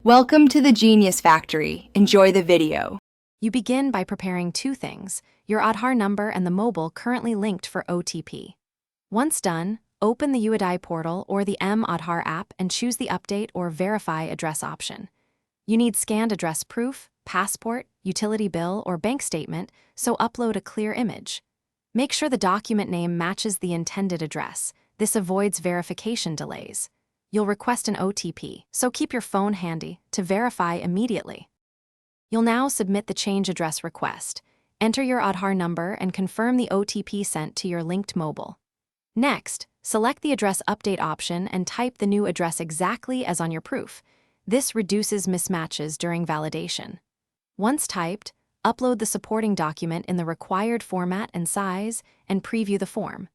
Welcome to the Genius Factory. Enjoy the video. You begin by preparing two things, your Aadhar number and the mobile currently linked for OTP. Once done, open the UID portal or the Aadhar app and choose the Update or Verify Address option. You need scanned address proof, passport, utility bill, or bank statement, so upload a clear image. Make sure the document name matches the intended address. This avoids verification delays. You'll request an OTP, so keep your phone handy to verify immediately. You'll now submit the change address request. Enter your Aadhar number and confirm the OTP sent to your linked mobile. Next, select the address update option and type the new address exactly as on your proof. This reduces mismatches during validation. Once typed, upload the supporting document in the required format and size and preview the form.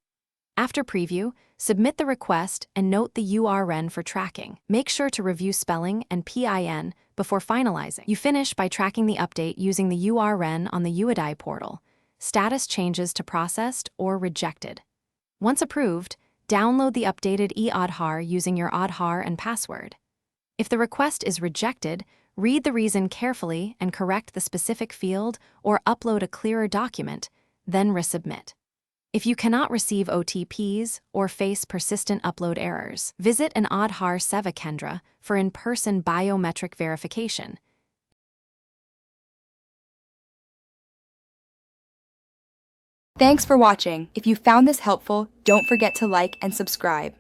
After preview, submit the request and note the URN for tracking. Make sure to review spelling and PIN before finalizing. You finish by tracking the update using the URN on the UID portal. Status changes to processed or rejected. Once approved, download the updated e-Aadhar using your Aadhar and password. If the request is rejected, read the reason carefully and correct the specific field or upload a clearer document, then resubmit. If you cannot receive OTPs or face persistent upload errors, visit an Aadhar Seva Kendra for in-person biometric verification. Thanks for watching. If you found this helpful, don't forget to like and subscribe.